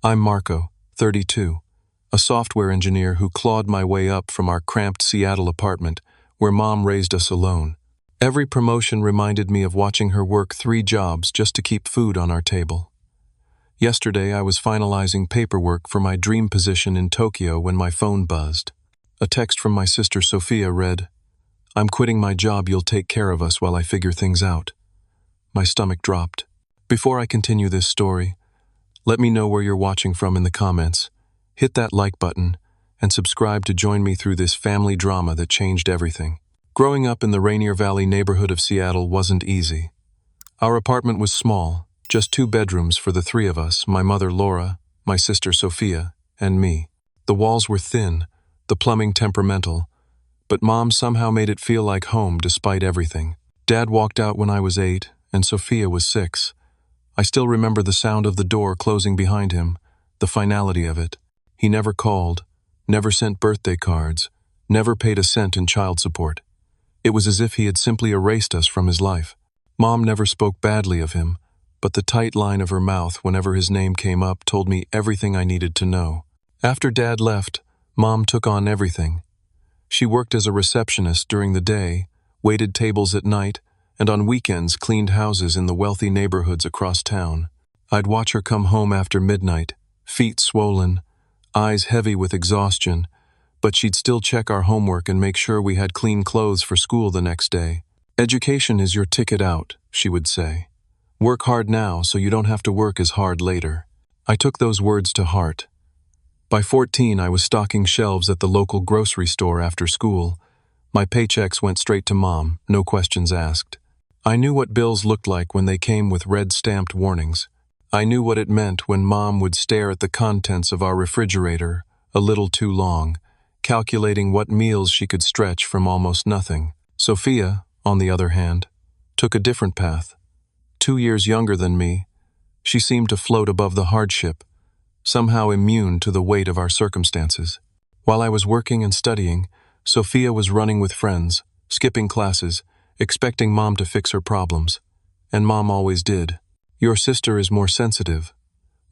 I'm Marco, 32, a software engineer who clawed my way up from our cramped Seattle apartment where Mom raised us alone. Every promotion reminded me of watching her work 3 jobs just to keep food on our table. Yesterday, I was finalizing paperwork for my dream position in Tokyo when my phone buzzed. A text from my sister Sophia read, "I'm quitting my job, you'll take care of us while I figure things out." My stomach dropped. Before I continue this story, let me know where you're watching from in the comments. Hit that like button and subscribe to join me through this family drama that changed everything. Growing up in the Rainier Valley neighborhood of Seattle wasn't easy. Our apartment was small, just 2 bedrooms for the 3 of us, my mother Laura, my sister Sophia, and me. The walls were thin, the plumbing temperamental, but Mom somehow made it feel like home despite everything. Dad walked out when I was 8, and Sophia was 6. I still remember the sound of the door closing behind him, the finality of it. He never called, never sent birthday cards, never paid a cent in child support. It was as if he had simply erased us from his life. Mom never spoke badly of him, but the tight line of her mouth whenever his name came up told me everything I needed to know. After Dad left, Mom took on everything. She worked as a receptionist during the day, waited tables at night, and on weekends cleaned houses in the wealthy neighborhoods across town. I'd watch her come home after midnight, feet swollen, eyes heavy with exhaustion, but she'd still check our homework and make sure we had clean clothes for school the next day. "Education is your ticket out," she would say. "Work hard now so you don't have to work as hard later." I took those words to heart. By 14, I was stocking shelves at the local grocery store after school. My paychecks went straight to Mom, no questions asked. I knew what bills looked like when they came with red stamped warnings. I knew what it meant when Mom would stare at the contents of our refrigerator a little too long, calculating what meals she could stretch from almost nothing. Sophia, on the other hand, took a different path. 2 years younger than me, she seemed to float above the hardship, somehow immune to the weight of our circumstances. While I was working and studying, Sophia was running with friends, skipping classes, expecting Mom to fix her problems. And Mom always did. "Your sister is more sensitive,"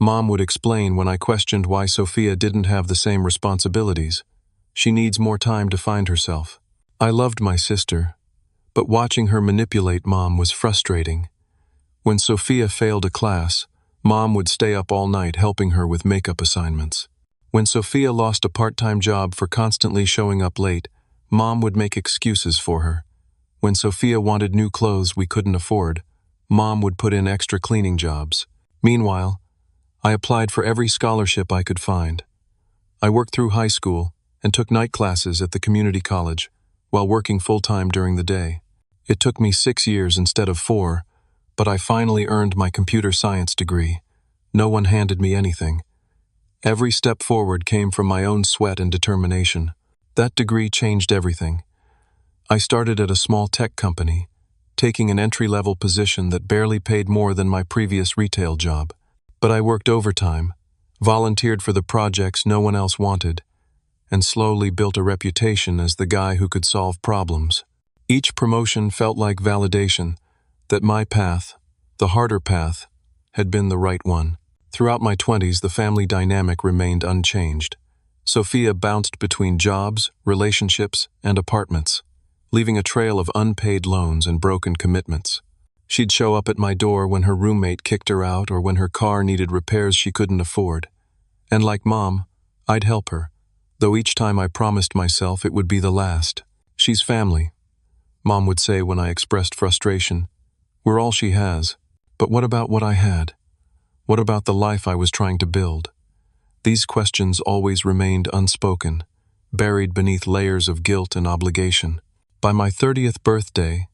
Mom would explain when I questioned why Sophia didn't have the same responsibilities. "She needs more time to find herself." I loved my sister, but watching her manipulate Mom was frustrating. When Sophia failed a class, Mom would stay up all night helping her with makeup assignments. When Sophia lost a part-time job for constantly showing up late, Mom would make excuses for her. When Sophia wanted new clothes we couldn't afford, Mom would put in extra cleaning jobs. Meanwhile, I applied for every scholarship I could find. I worked through high school and took night classes at the community college while working full-time during the day. It took me 6 years instead of 4, but I finally earned my computer science degree. No one handed me anything. Every step forward came from my own sweat and determination. That degree changed everything. I started at a small tech company, taking an entry-level position that barely paid more than my previous retail job. But I worked overtime, volunteered for the projects no one else wanted, and slowly built a reputation as the guy who could solve problems. Each promotion felt like validation that my path, the harder path, had been the right one. Throughout my 20s, the family dynamic remained unchanged. Sophia bounced between jobs, relationships, and apartments, leaving a trail of unpaid loans and broken commitments. She'd show up at my door when her roommate kicked her out or when her car needed repairs she couldn't afford. And like Mom, I'd help her, though each time I promised myself it would be the last. "She's family," Mom would say when I expressed frustration. "We're all she has. But what about what I had? What about the life I was trying to build?" These questions always remained unspoken, buried beneath layers of guilt and obligation. By my 30th birthday,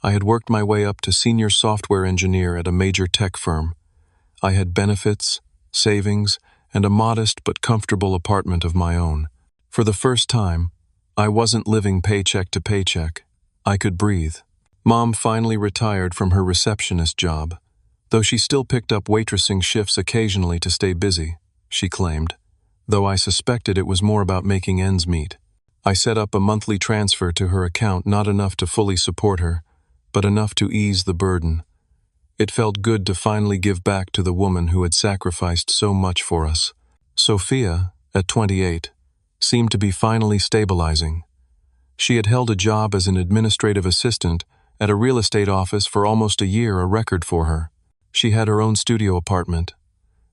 I had worked my way up to senior software engineer at a major tech firm. I had benefits, savings, and a modest but comfortable apartment of my own. For the first time, I wasn't living paycheck to paycheck. I could breathe. Mom finally retired from her receptionist job, though she still picked up waitressing shifts occasionally to stay busy, she claimed, though I suspected it was more about making ends meet. I set up a monthly transfer to her account, not enough to fully support her, but enough to ease the burden. It felt good to finally give back to the woman who had sacrificed so much for us. Sophia, at 28, seemed to be finally stabilizing. She had held a job as an administrative assistant at a real estate office for almost a year, a record for her. She had her own studio apartment,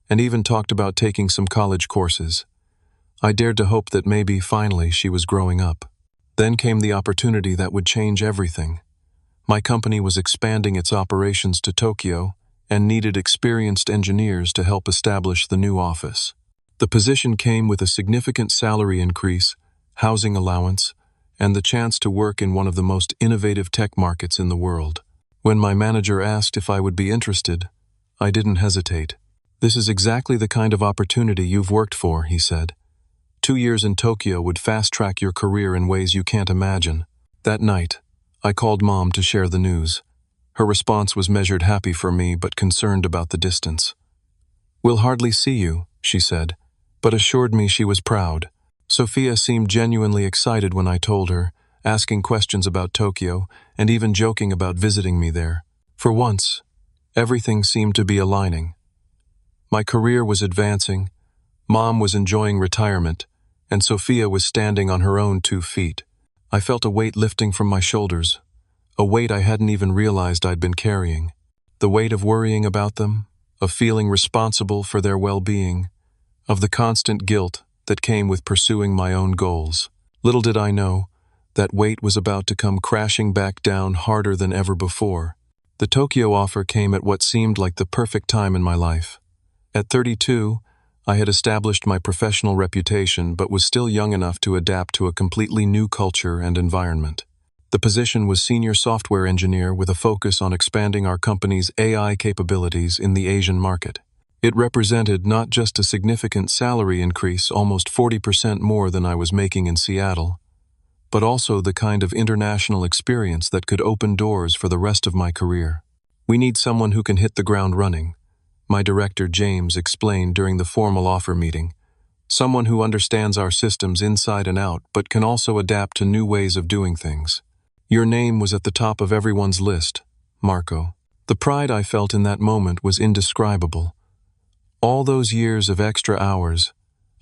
and even talked about taking some college courses. I dared to hope that maybe, finally, she was growing up. Then came the opportunity that would change everything. My company was expanding its operations to Tokyo and needed experienced engineers to help establish the new office. The position came with a significant salary increase, housing allowance, and the chance to work in one of the most innovative tech markets in the world. When my manager asked if I would be interested, I didn't hesitate. "This is exactly the kind of opportunity you've worked for," he said. 2 years in Tokyo would fast-track your career in ways you can't imagine. That night, I called Mom to share the news. Her response was measured happy for me but concerned about the distance. "We'll hardly see you," she said, but assured me she was proud. Sophia seemed genuinely excited when I told her, asking questions about Tokyo and even joking about visiting me there. For once, everything seemed to be aligning. My career was advancing, Mom was enjoying retirement, and Sophia was standing on her own 2 feet. I felt a weight lifting from my shoulders, a weight I hadn't even realized I'd been carrying. The weight of worrying about them, of feeling responsible for their well-being, of the constant guilt that came with pursuing my own goals. Little did I know, that weight was about to come crashing back down harder than ever before. The Tokyo offer came at what seemed like the perfect time in my life. At 32, I had established my professional reputation but was still young enough to adapt to a completely new culture and environment. The position was senior software engineer with a focus on expanding our company's AI capabilities in the Asian market. It represented not just a significant salary increase, almost 40% more than I was making in Seattle, but also the kind of international experience that could open doors for the rest of my career. "We need someone who can hit the ground running," my director James explained during the formal offer meeting. "Someone who understands our systems inside and out but can also adapt to new ways of doing things." Your name was at the top of everyone's list, Marco. The pride I felt in that moment was indescribable. All those years of extra hours,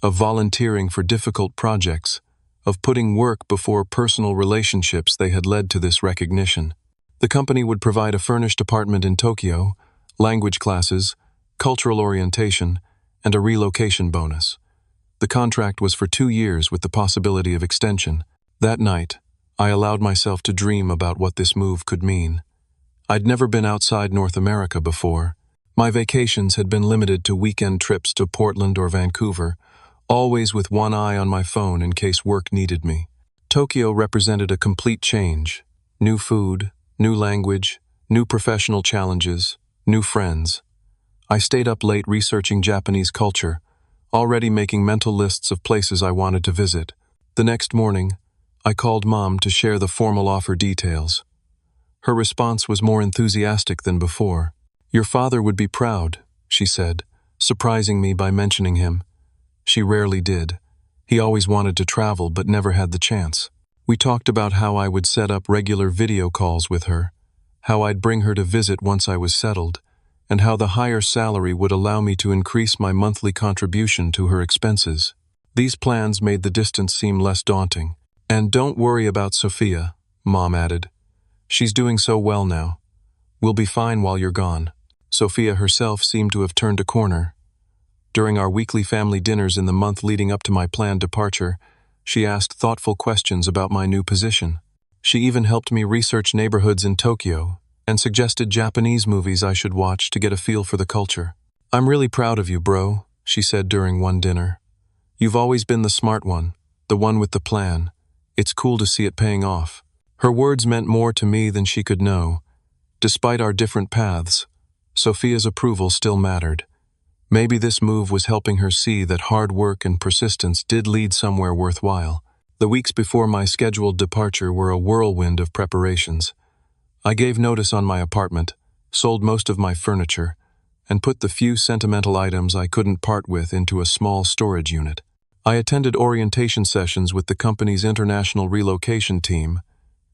of volunteering for difficult projects, of putting work before personal relationships, they had led to this recognition. The company would provide a furnished apartment in Tokyo, language classes, cultural orientation, and a relocation bonus. The contract was for 2 years with the possibility of extension. That night, I allowed myself to dream about what this move could mean. I'd never been outside North America before. My vacations had been limited to weekend trips to Portland or Vancouver, always with one eye on my phone in case work needed me. Tokyo represented a complete change. New food, new language, new professional challenges, new friends. I stayed up late researching Japanese culture, already making mental lists of places I wanted to visit. The next morning, I called Mom to share the formal offer details. Her response was more enthusiastic than before. "Your father would be proud," she said, surprising me by mentioning him. She rarely did. He always wanted to travel but never had the chance. We talked about how I would set up regular video calls with her, how I'd bring her to visit once I was settled, and how the higher salary would allow me to increase my monthly contribution to her expenses. These plans made the distance seem less daunting. "And don't worry about Sophia," Mom added. "She's doing so well now. We'll be fine while you're gone." Sophia herself seemed to have turned a corner. During our weekly family dinners in the month leading up to my planned departure, she asked thoughtful questions about my new position. She even helped me research neighborhoods in Tokyo and suggested Japanese movies I should watch to get a feel for the culture. "I'm really proud of you, bro," she said during one dinner. "You've always been the smart one, the one with the plan. It's cool to see it paying off." Her words meant more to me than she could know. Despite our different paths, Sophia's approval still mattered. Maybe this move was helping her see that hard work and persistence did lead somewhere worthwhile. The weeks before my scheduled departure were a whirlwind of preparations. I gave notice on my apartment, sold most of my furniture, and put the few sentimental items I couldn't part with into a small storage unit. I attended orientation sessions with the company's international relocation team,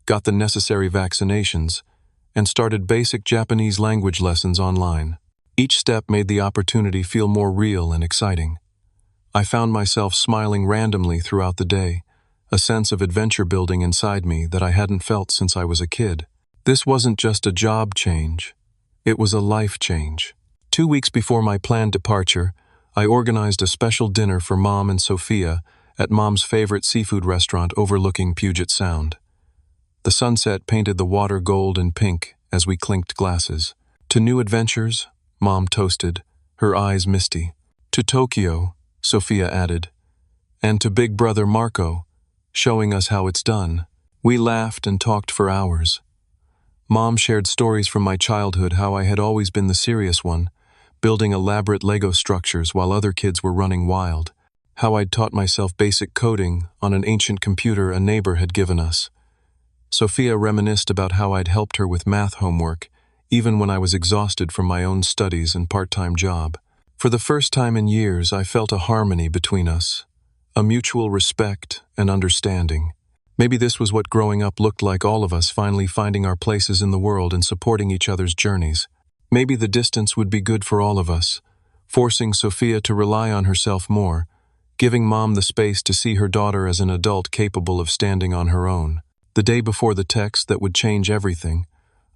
got the necessary vaccinations, and started basic Japanese language lessons online. Each step made the opportunity feel more real and exciting. I found myself smiling randomly throughout the day, a sense of adventure building inside me that I hadn't felt since I was a kid. This wasn't just a job change. It was a life change. 2 weeks before my planned departure, I organized a special dinner for Mom and Sophia at Mom's favorite seafood restaurant overlooking Puget Sound. The sunset painted the water gold and pink as we clinked glasses. To new adventures, Mom toasted, her eyes misty. To Tokyo, Sophia added. And to Big Brother Marco, showing us how it's done. We laughed and talked for hours. Mom shared stories from my childhood, how I had always been the serious one, building elaborate Lego structures while other kids were running wild. How I'd taught myself basic coding on an ancient computer a neighbor had given us. Sophia reminisced about how I'd helped her with math homework, even when I was exhausted from my own studies and part-time job. For the first time in years, I felt a harmony between us, a mutual respect and understanding. Maybe this was what growing up looked like, all of us finally finding our places in the world and supporting each other's journeys. Maybe the distance would be good for all of us, forcing Sophia to rely on herself more, giving Mom the space to see her daughter as an adult capable of standing on her own. The day before the text that would change everything,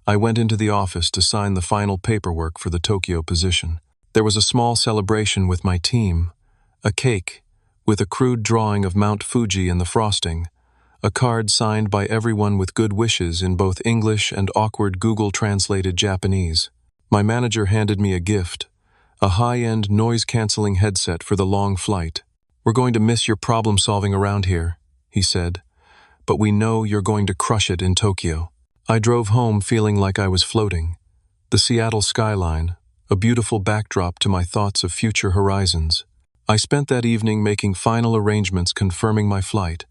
I went into the office to sign the final paperwork for the Tokyo position. There was a small celebration with my team, a cake with a crude drawing of Mount Fuji in the frosting, a card signed by everyone with good wishes in both English and awkward Google-translated Japanese. My manager handed me a gift, a high-end noise-canceling headset for the long flight. "We're going to miss your problem-solving around here," he said, "but we know you're going to crush it in Tokyo." I drove home feeling like I was floating. The Seattle skyline, a beautiful backdrop to my thoughts of future horizons. I spent that evening making final arrangements, confirming my flight,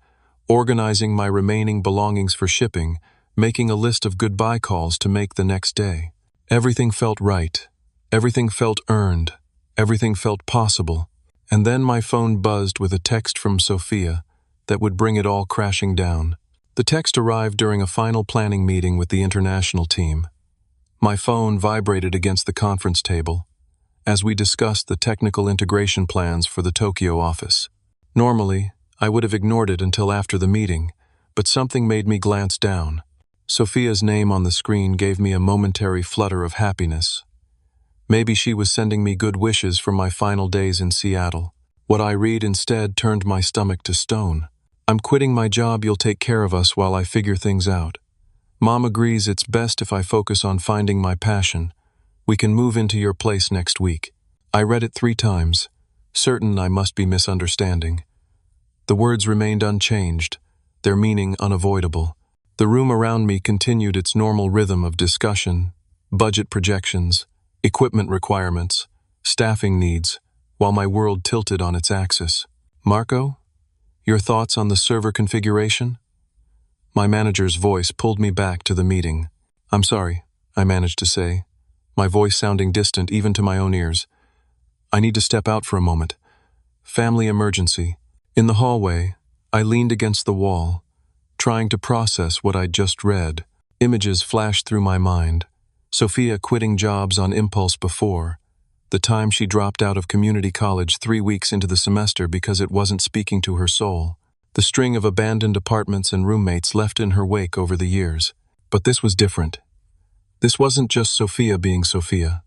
organizing my remaining belongings for shipping, making a list of goodbye calls to make the next day. Everything felt right. Everything felt earned. Everything felt possible. And then my phone buzzed with a text from Sophia that would bring it all crashing down. The text arrived during a final planning meeting with the international team. My phone vibrated against the conference table as we discussed the technical integration plans for the Tokyo office. Normally, I would have ignored it until after the meeting, but something made me glance down. Sophia's name on the screen gave me a momentary flutter of happiness. Maybe she was sending me good wishes for my final days in Seattle. What I read instead turned my stomach to stone. "I'm quitting my job. You'll take care of us while I figure things out. Mom agrees it's best if I focus on finding my passion. We can move into your place next week." I read it 3 times, certain I must be misunderstanding. The words remained unchanged, their meaning unavoidable. The room around me continued its normal rhythm of discussion, budget projections, equipment requirements, staffing needs, while my world tilted on its axis. "Marco, your thoughts on the server configuration?" My manager's voice pulled me back to the meeting. "I'm sorry," I managed to say, my voice sounding distant even to my own ears. "I need to step out for a moment. Family emergency." In the hallway, I leaned against the wall, trying to process what I'd just read. Images flashed through my mind. Sophia quitting jobs on impulse before, the time she dropped out of community college 3 weeks into the semester because it wasn't speaking to her soul, the string of abandoned apartments and roommates left in her wake over the years. But this was different. This wasn't just Sophia being Sophia.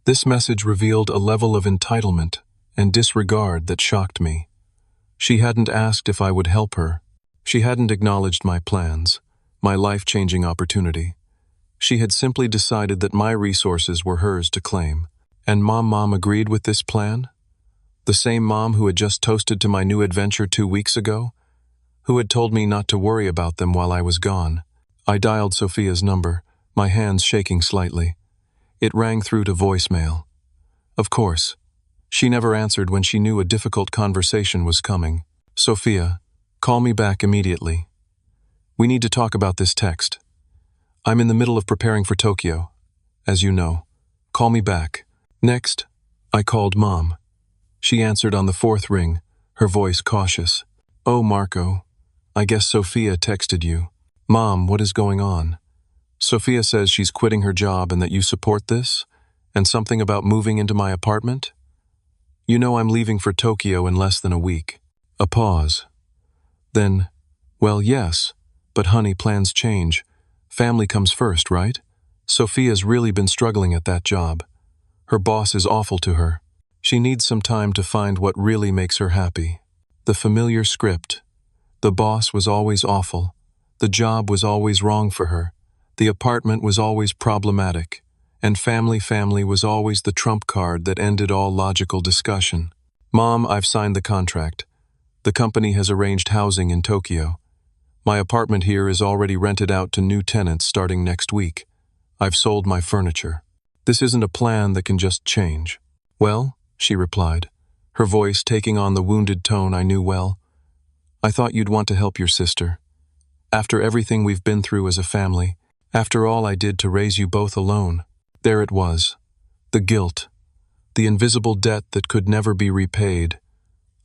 This message revealed a level of entitlement and disregard that shocked me. She hadn't asked if I would help her. She hadn't acknowledged my plans, my life-changing opportunity. She had simply decided that my resources were hers to claim. And Mom agreed with this plan? The same Mom who had just toasted to my new adventure 2 weeks ago? Who had told me not to worry about them while I was gone? I dialed Sophia's number, my hands shaking slightly. It rang through to voicemail. Of course. She never answered when she knew a difficult conversation was coming. "Sophia, call me back immediately. We need to talk about this text. I'm in the middle of preparing for Tokyo, as you know. Call me back." Next, I called Mom. She answered on the 4th ring, her voice cautious. "Oh, Marco, I guess Sophia texted you." "Mom, what is going on?" Sophia says she's quitting her job and that you support this? And something about moving into my apartment? You know I'm leaving for Tokyo in less than a week. A pause. Then, well, yes, but honey, plans change. Family comes first, right? Sophia's really been struggling at that job. Her boss is awful to her. She needs some time to find what really makes her happy. The familiar script. The boss was always awful. The job was always wrong for her. The apartment was always problematic. And family was always the trump card that ended all logical discussion. Mom, I've signed the contract. The company has arranged housing in Tokyo. My apartment here is already rented out to new tenants starting next week. I've sold my furniture. This isn't a plan that can just change. Well, she replied, her voice taking on the wounded tone I knew well. I thought you'd want to help your sister. After everything we've been through as a family, after all I did to raise you both alone, there it was. The guilt. The invisible debt that could never be repaid.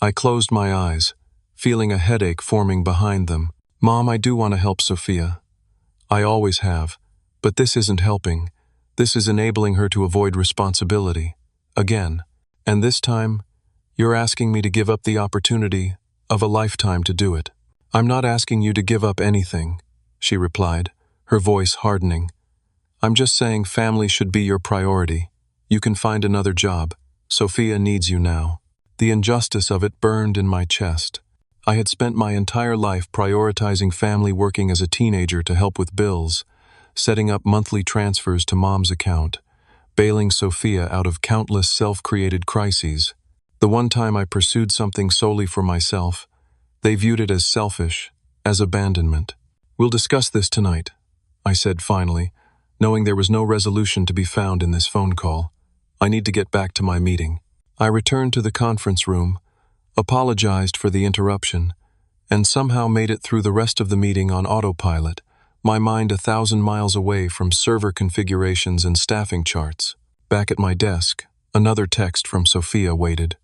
I closed my eyes, feeling a headache forming behind them. Mom, I do want to help Sophia. I always have. But this isn't helping. This is enabling her to avoid responsibility. Again. And this time, you're asking me to give up the opportunity of a lifetime to do it. I'm not asking you to give up anything, she replied, her voice hardening. I'm just saying family should be your priority. You can find another job. Sophia needs you now. The injustice of it burned in my chest. I had spent my entire life prioritizing family, working as a teenager to help with bills, setting up monthly transfers to Mom's account, bailing Sophia out of countless self-created crises. The one time I pursued something solely for myself, they viewed it as selfish, as abandonment. We'll discuss this tonight, I said finally, knowing there was no resolution to be found in this phone call. I need to get back to my meeting. I returned to the conference room, apologized for the interruption, and somehow made it through the rest of the meeting on autopilot, my mind 1,000 miles away from server configurations and staffing charts. Back at my desk, another text from Sophia waited.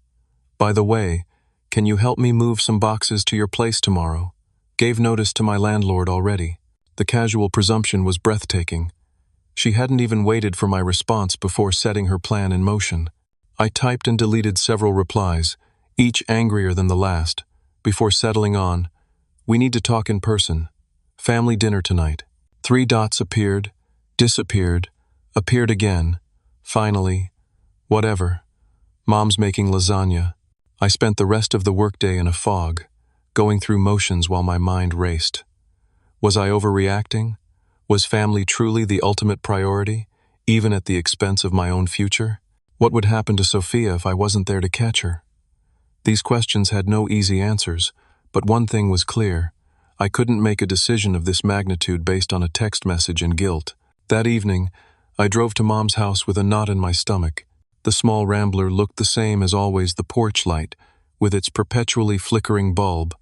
By the way, can you help me move some boxes to your place tomorrow? Gave notice to my landlord already. The casual presumption was breathtaking. She hadn't even waited for my response before setting her plan in motion. I typed and deleted several replies, each angrier than the last, before settling on, we need to talk in person. Family dinner tonight. 3 dots appeared, disappeared, appeared again. Finally, whatever. Mom's making lasagna. I spent the rest of the workday in a fog, going through motions while my mind raced. Was I overreacting? Was family truly the ultimate priority, even at the expense of my own future? What would happen to Sophia if I wasn't there to catch her? These questions had no easy answers, but one thing was clear. I couldn't make a decision of this magnitude based on a text message and guilt. That evening, I drove to Mom's house with a knot in my stomach. The small Rambler looked the same as always, the porch light, with its perpetually flickering bulb,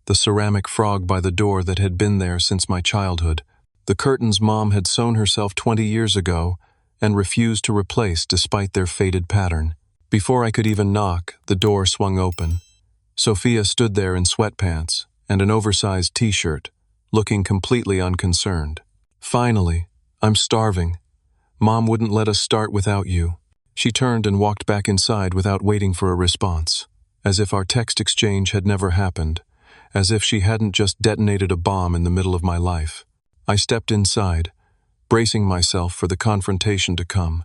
the ceramic frog by the door that had been there since my childhood, the curtains Mom had sewn herself 20 years ago and refused to replace despite their faded pattern. Before I could even knock, the door swung open. Sophia stood there in sweatpants and an oversized t-shirt, looking completely unconcerned. Finally, I'm starving. Mom wouldn't let us start without you. She turned and walked back inside without waiting for a response, as if our text exchange had never happened, as if she hadn't just detonated a bomb in the middle of my life. I stepped inside, bracing myself for the confrontation to come,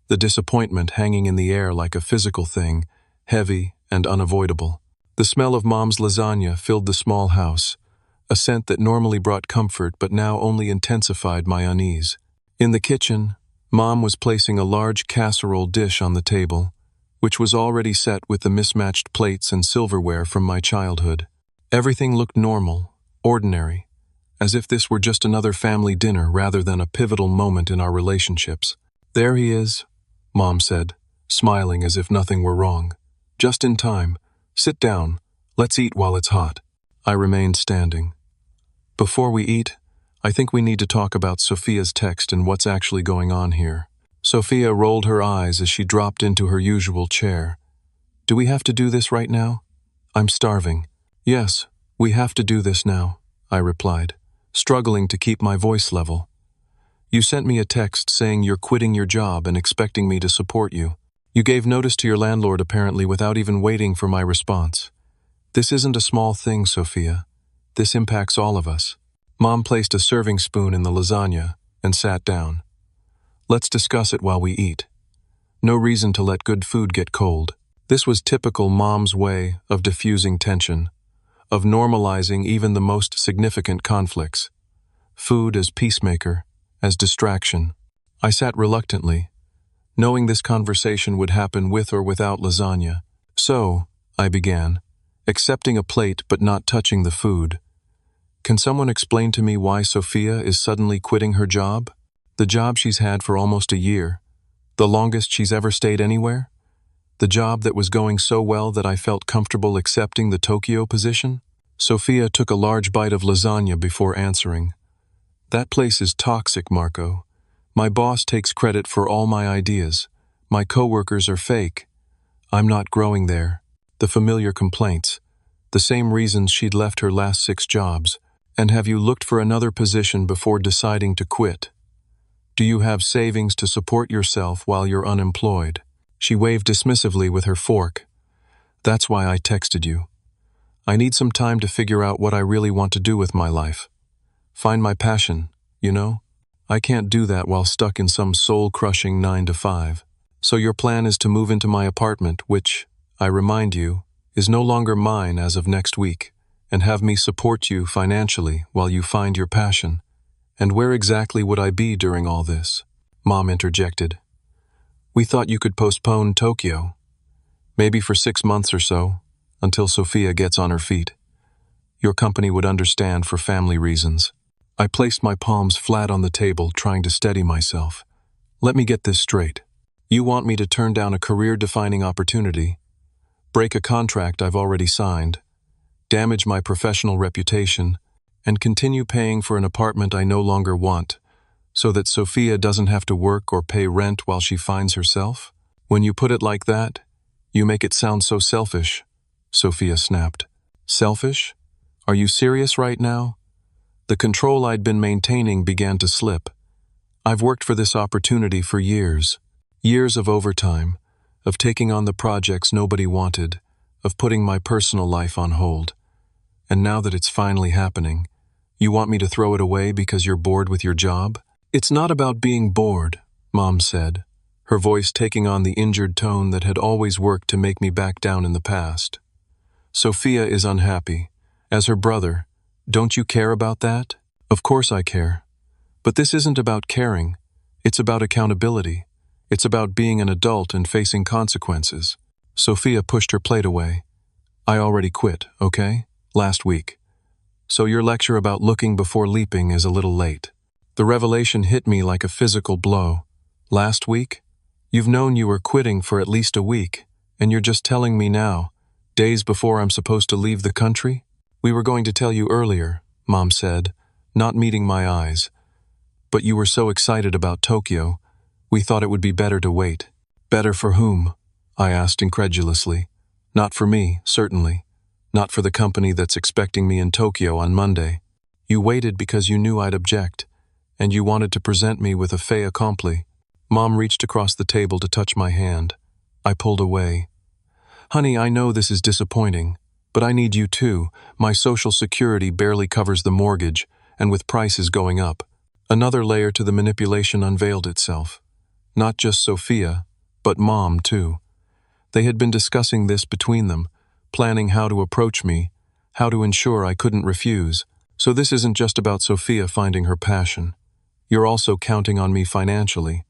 the disappointment hanging in the air like a physical thing, heavy and unavoidable. The smell of Mom's lasagna filled the small house, a scent that normally brought comfort but now only intensified my unease. In the kitchen, Mom was placing a large casserole dish on the table, which was already set with the mismatched plates and silverware from my childhood. Everything looked normal, ordinary, as if this were just another family dinner rather than a pivotal moment in our relationships. There he is, Mom said, smiling as if nothing were wrong. Just in time. Sit down. Let's eat while it's hot. I remained standing. Before we eat, I think we need to talk about Sophia's text and what's actually going on here. Sophia rolled her eyes as she dropped into her usual chair. Do we have to do this right now? I'm starving. Yes, we have to do this now, I replied, struggling to keep my voice level. You sent me a text saying you're quitting your job and expecting me to support you. You gave notice to your landlord apparently without even waiting for my response. This isn't a small thing, Sophia. This impacts all of us. Mom placed a serving spoon in the lasagna and sat down. Let's discuss it while we eat. No reason to let good food get cold. This was typical Mom's way of diffusing tension, of normalizing even the most significant conflicts. Food as peacemaker, as distraction. I sat reluctantly, knowing this conversation would happen with or without lasagna. So, I began, accepting a plate but not touching the food. Can someone explain to me why Sophia is suddenly quitting her job? The job she's had for almost a year. The longest she's ever stayed anywhere? The job that was going so well that I felt comfortable accepting the Tokyo position? Sophia took a large bite of lasagna before answering. That place is toxic, Marco. My boss takes credit for all my ideas. My coworkers are fake. I'm not growing there. The familiar complaints. The same reasons she'd left her last 6 jobs. And have you looked for another position before deciding to quit? Do you have savings to support yourself while you're unemployed? She waved dismissively with her fork. That's why I texted you. I need some time to figure out what I really want to do with my life. Find my passion, you know? I can't do that while stuck in some soul-crushing 9 to 5. So your plan is to move into my apartment, which, I remind you, is no longer mine as of next week, and have me support you financially while you find your passion. And where exactly would I be during all this? Mom interjected. We thought you could postpone Tokyo. Maybe for 6 months or so, until Sophia gets on her feet. Your company would understand for family reasons. I placed my palms flat on the table, trying to steady myself. Let me get this straight. You want me to turn down a career-defining opportunity, break a contract I've already signed, damage my professional reputation, and continue paying for an apartment I no longer want, so that Sophia doesn't have to work or pay rent while she finds herself? When you put it like that, you make it sound so selfish, Sophia snapped. Selfish? Are you serious right now? The control I'd been maintaining began to slip. I've worked for this opportunity for years. Years of overtime, of taking on the projects nobody wanted, of putting my personal life on hold. And now that it's finally happening, you want me to throw it away because you're bored with your job? It's not about being bored, Mom said, her voice taking on the injured tone that had always worked to make me back down in the past. Sophia is unhappy. As her brother, don't you care about that? Of course I care. But this isn't about caring. It's about accountability. It's about being an adult and facing consequences. Sophia pushed her plate away. I already quit, okay? Last week. So your lecture about looking before leaping is a little late. The revelation hit me like a physical blow. Last week? You've known you were quitting for at least a week, and you're just telling me now, days before I'm supposed to leave the country? We were going to tell you earlier, Mom said, not meeting my eyes. But you were so excited about Tokyo, we thought it would be better to wait. Better for whom? I asked incredulously. Not for me, certainly. Not for the company that's expecting me in Tokyo on Monday. You waited because you knew I'd object, and you wanted to present me with a fait accompli. Mom reached across the table to touch my hand. I pulled away. Honey, I know this is disappointing, but I need you too. My Social Security barely covers the mortgage, and with prices going up, another layer to the manipulation unveiled itself. Not just Sophia, but Mom too. They had been discussing this between them, planning how to approach me, how to ensure I couldn't refuse. So this isn't just about Sophia finding her passion. You're also counting on me financially.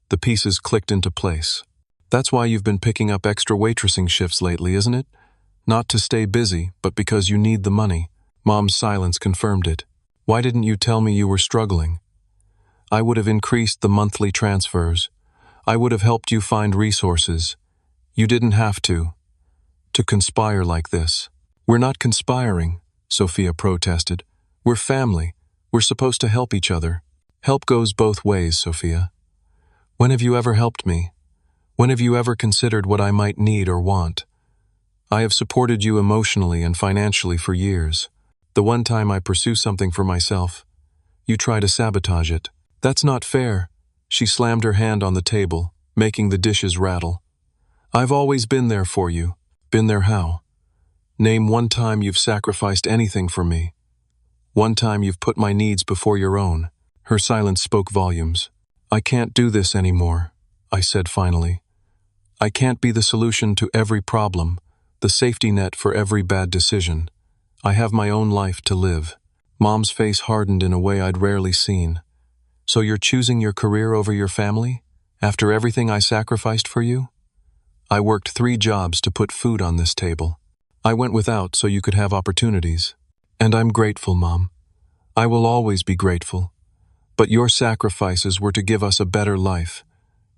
The pieces clicked into place. That's why you've been picking up extra waitressing shifts lately, isn't it? Not to stay busy, but because you need the money. Mom's silence confirmed it. Why didn't you tell me you were struggling? I would have increased the monthly transfers. I would have helped you find resources. You didn't have to conspire like this. We're not conspiring, Sophia protested. We're family. We're supposed to help each other. Help goes both ways, Sophia. When have you ever helped me? When have you ever considered what I might need or want? I have supported you emotionally and financially for years. The one time I pursue something for myself, you try to sabotage it. That's not fair. She slammed her hand on the table, making the dishes rattle. I've always been there for you. Been there how? Name one time you've sacrificed anything for me. One time you've put my needs before your own. Her silence spoke volumes. I can't do this anymore, I said finally. I can't be the solution to every problem, the safety net for every bad decision. I have my own life to live. Mom's face hardened in a way I'd rarely seen. So you're choosing your career over your family? After everything I sacrificed for you? I worked 3 jobs to put food on this table. I went without so you could have opportunities. And I'm grateful, Mom. I will always be grateful. But your sacrifices were to give us a better life,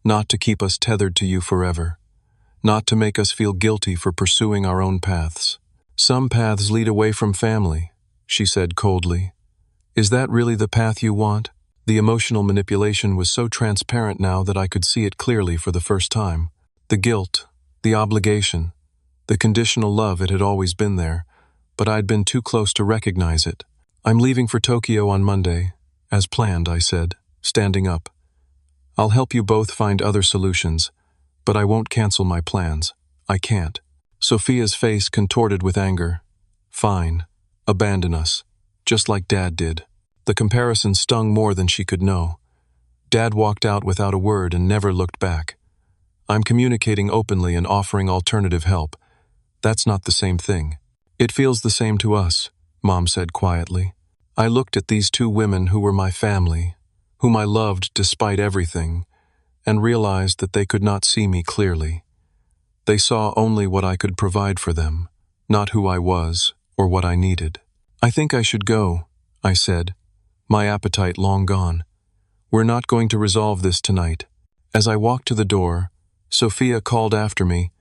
not to keep us tethered to you forever, not to make us feel guilty for pursuing our own paths. Some paths lead away from family, she said coldly. Is that really the path you want? The emotional manipulation was so transparent now that I could see it clearly for the first time. The guilt, the obligation, the conditional love, it had always been there, but I'd been too close to recognize it. I'm leaving for Tokyo on Monday, as planned, I said, standing up. I'll help you both find other solutions, but I won't cancel my plans. I can't. Sophia's face contorted with anger. Fine. Abandon us, just like Dad did. The comparison stung more than she could know. Dad walked out without a word and never looked back. I'm communicating openly and offering alternative help. That's not the same thing. It feels the same to us, Mom said quietly. I looked at these 2 women who were my family, whom I loved despite everything, and realized that they could not see me clearly. They saw only what I could provide for them, not who I was or what I needed. I think I should go, I said, my appetite long gone. We're not going to resolve this tonight. As I walked to the door, Sophia called after me.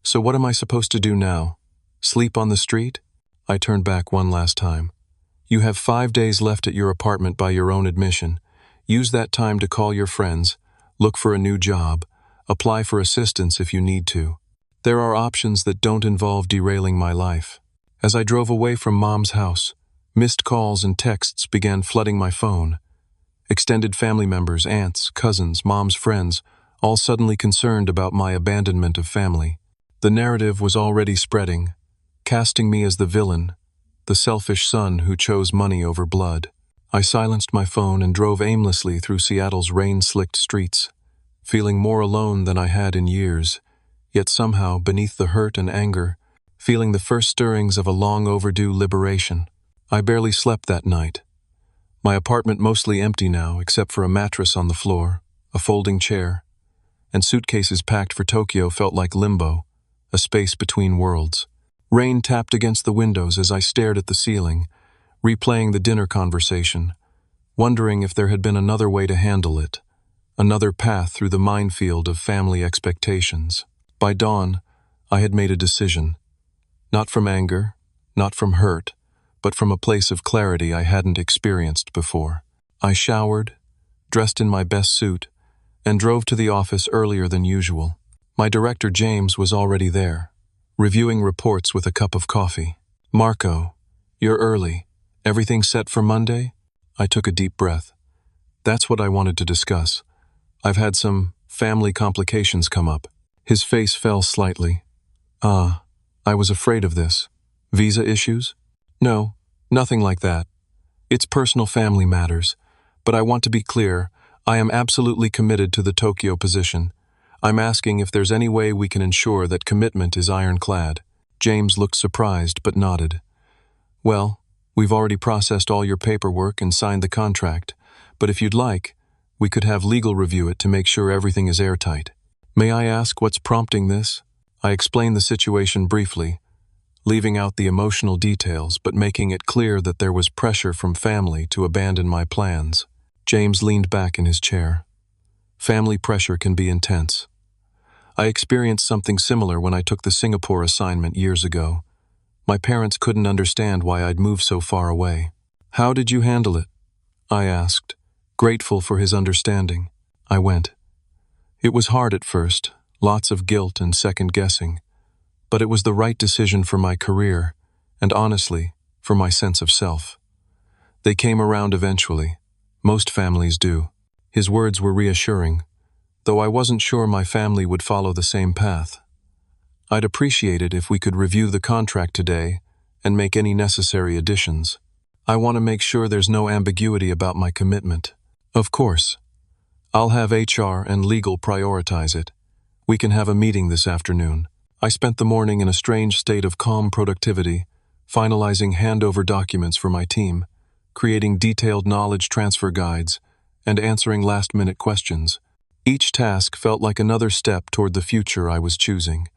So what am I supposed to do now? Sleep on the street? I turned back one last time. You have 5 days left at your apartment by your own admission. Use that time to call your friends, look for a new job, apply for assistance if you need to. There are options that don't involve derailing my life. As I drove away from Mom's house, missed calls and texts began flooding my phone. Extended family members, aunts, cousins, Mom's friends, all suddenly concerned about my abandonment of family. The narrative was already spreading, casting me as the villain, the selfish son who chose money over blood. I silenced my phone and drove aimlessly through Seattle's rain-slicked streets, feeling more alone than I had in years, yet somehow, beneath the hurt and anger, feeling the first stirrings of a long-overdue liberation. I barely slept that night. My apartment mostly empty now, except for a mattress on the floor, a folding chair, and suitcases packed for Tokyo felt like limbo, a space between worlds. Rain tapped against the windows as I stared at the ceiling, replaying the dinner conversation, wondering if there had been another way to handle it, another path through the minefield of family expectations. By dawn, I had made a decision. Not from anger, not from hurt, but from a place of clarity I hadn't experienced before. I showered, dressed in my best suit, and drove to the office earlier than usual. My director, James, was already there, reviewing reports with a cup of coffee. Marco, you're early. Everything set for Monday? I took a deep breath. That's what I wanted to discuss. I've had some family complications come up. His face fell slightly. I was afraid of this. Visa issues? No, nothing like that. It's personal family matters. But I want to be clear, I am absolutely committed to the Tokyo position. I'm asking if there's any way we can ensure that commitment is ironclad. James looked surprised but nodded. Well, we've already processed all your paperwork and signed the contract, but if you'd like, we could have legal review it to make sure everything is airtight. May I ask what's prompting this? I explained the situation briefly, leaving out the emotional details but making it clear that there was pressure from family to abandon my plans. James leaned back in his chair. Family pressure can be intense. I experienced something similar when I took the Singapore assignment years ago. My parents couldn't understand why I'd moved so far away. How did you handle it? I asked, grateful for his understanding. I went. It was hard at first, lots of guilt and second-guessing, but it was the right decision for my career, and honestly, for my sense of self. They came around eventually. Most families do. His words were reassuring, though I wasn't sure my family would follow the same path. I'd appreciate it if we could review the contract today and make any necessary additions. I want to make sure there's no ambiguity about my commitment. Of course. I'll have HR and legal prioritize it. We can have a meeting this afternoon. I spent the morning in a strange state of calm productivity, finalizing handover documents for my team, creating detailed knowledge transfer guides, and answering last-minute questions. Each task felt like another step toward the future I was choosing,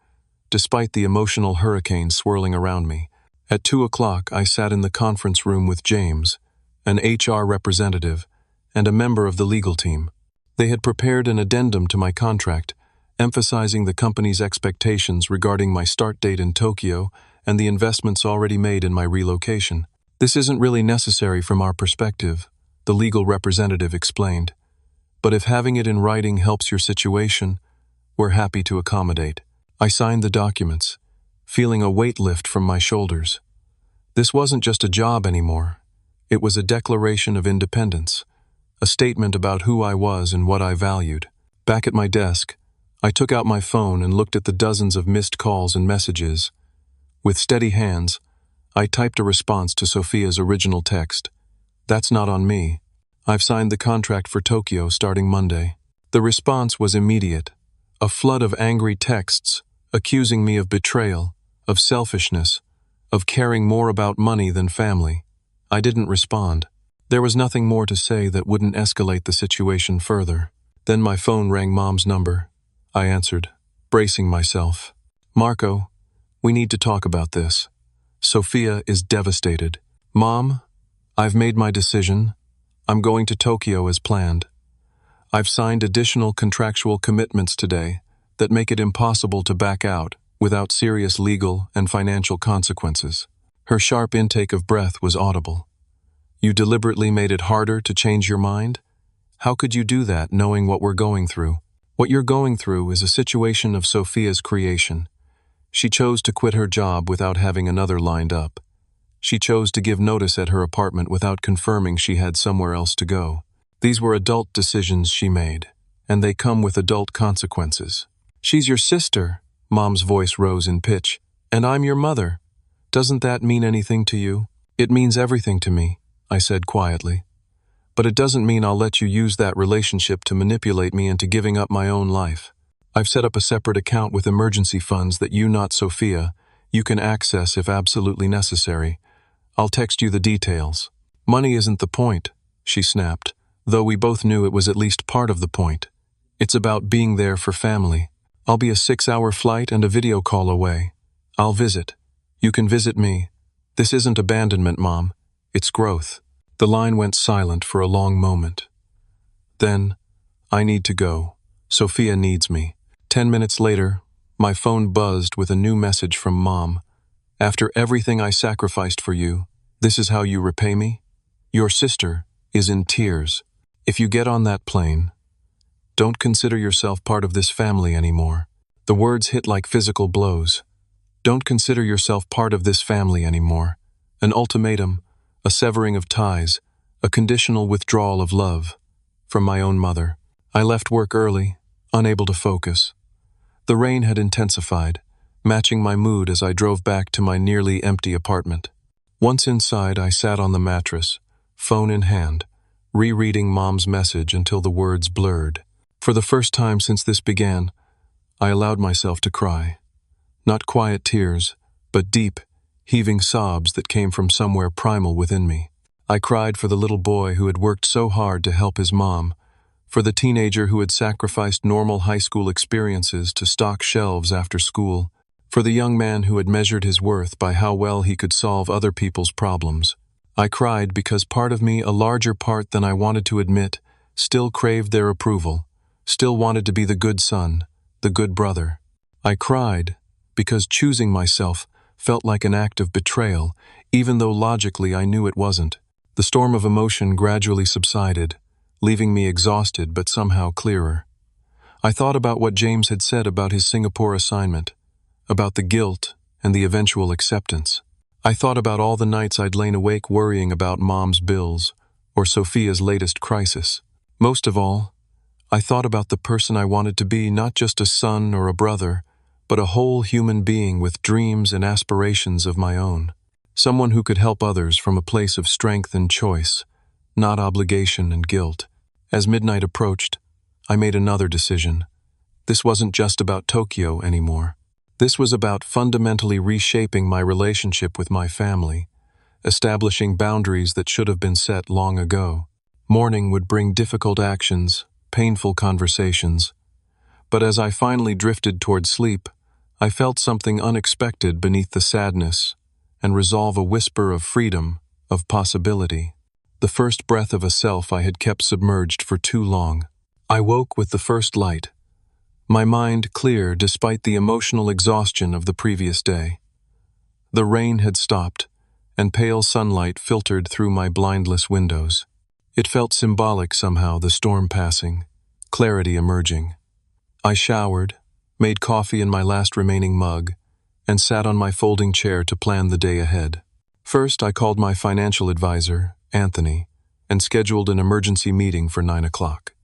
despite the emotional hurricane swirling around me. At 2 o'clock, I sat in the conference room with James, an HR representative, and a member of the legal team. They had prepared an addendum to my contract, emphasizing the company's expectations regarding my start date in Tokyo and the investments already made in my relocation. This isn't really necessary from our perspective, the legal representative explained. But if having it in writing helps your situation, we're happy to accommodate. I signed the documents, feeling a weight lift from my shoulders. This wasn't just a job anymore. It was a declaration of independence, a statement about who I was and what I valued. Back at my desk, I took out my phone and looked at the dozens of missed calls and messages. With steady hands, I typed a response to Sophia's original text. "That's not on me. I've signed the contract for Tokyo starting Monday." The response was immediate, a flood of angry texts accusing me of betrayal, of selfishness, of caring more about money than family. I didn't respond. There was nothing more to say that wouldn't escalate the situation further. Then my phone rang Mom's number. I answered, bracing myself. "Marco, we need to talk about this. Sophia is devastated." "Mom, I've made my decision. I'm going to Tokyo as planned. I've signed additional contractual commitments today that make it impossible to back out without serious legal and financial consequences." Her sharp intake of breath was audible. "You deliberately made it harder to change your mind? How could you do that knowing what we're going through?" "What you're going through is a situation of Sophia's creation. She chose to quit her job without having another lined up. She chose to give notice at her apartment without confirming she had somewhere else to go. These were adult decisions she made, and they come with adult consequences." "She's your sister," Mom's voice rose in pitch, "and I'm your mother. Doesn't that mean anything to you?" "It means everything to me," I said quietly. "But it doesn't mean I'll let you use that relationship to manipulate me into giving up my own life. I've set up a separate account with emergency funds that you, not Sophia, you can access if absolutely necessary. I'll text you the details." "Money isn't the point," she snapped, though we both knew it was at least part of the point. "It's about being there for family. I'll be a 6-hour flight and a video call away. I'll visit. You can visit me. This isn't abandonment, Mom. It's growth." The line went silent for a long moment. Then, "I need to go. Sophia needs me." 10 minutes later, my phone buzzed with a new message from Mom. "After everything I sacrificed for you, this is how you repay me? Your sister is in tears. If you get on that plane, don't consider yourself part of this family anymore." The words hit like physical blows. Don't consider yourself part of this family anymore. An ultimatum, a severing of ties, a conditional withdrawal of love from my own mother. I left work early, unable to focus. The rain had intensified, matching my mood as I drove back to my nearly empty apartment. Once inside, I sat on the mattress, phone in hand, rereading Mom's message until the words blurred. For the first time since this began, I allowed myself to cry. Not quiet tears, but deep, heaving sobs that came from somewhere primal within me. I cried for the little boy who had worked so hard to help his mom, for the teenager who had sacrificed normal high school experiences to stock shelves after school, for the young man who had measured his worth by how well he could solve other people's problems. I cried because part of me, a larger part than I wanted to admit, still craved their approval, still wanted to be the good son, the good brother. I cried because choosing myself felt like an act of betrayal, even though logically I knew it wasn't. The storm of emotion gradually subsided, leaving me exhausted but somehow clearer. I thought about what James had said about his Singapore assignment, about the guilt and the eventual acceptance. I thought about all the nights I'd lain awake worrying about Mom's bills or Sophia's latest crisis. Most of all, I thought about the person I wanted to be, not just a son or a brother, but a whole human being with dreams and aspirations of my own. Someone who could help others from a place of strength and choice, not obligation and guilt. As midnight approached, I made another decision. This wasn't just about Tokyo anymore. This was about fundamentally reshaping my relationship with my family, establishing boundaries that should have been set long ago. Morning would bring difficult actions, painful conversations, but as I finally drifted toward sleep, I felt something unexpected beneath the sadness and resolve, a whisper of freedom, of possibility. The first breath of a self I had kept submerged for too long. I woke with the first light, my mind clear despite the emotional exhaustion of the previous day. The rain had stopped, and pale sunlight filtered through my blindless windows. It felt symbolic somehow, the storm passing, clarity emerging. I showered, made coffee in my last remaining mug, and sat on my folding chair to plan the day ahead. First, I called my financial advisor, Anthony, and scheduled an emergency meeting for 9 o'clock.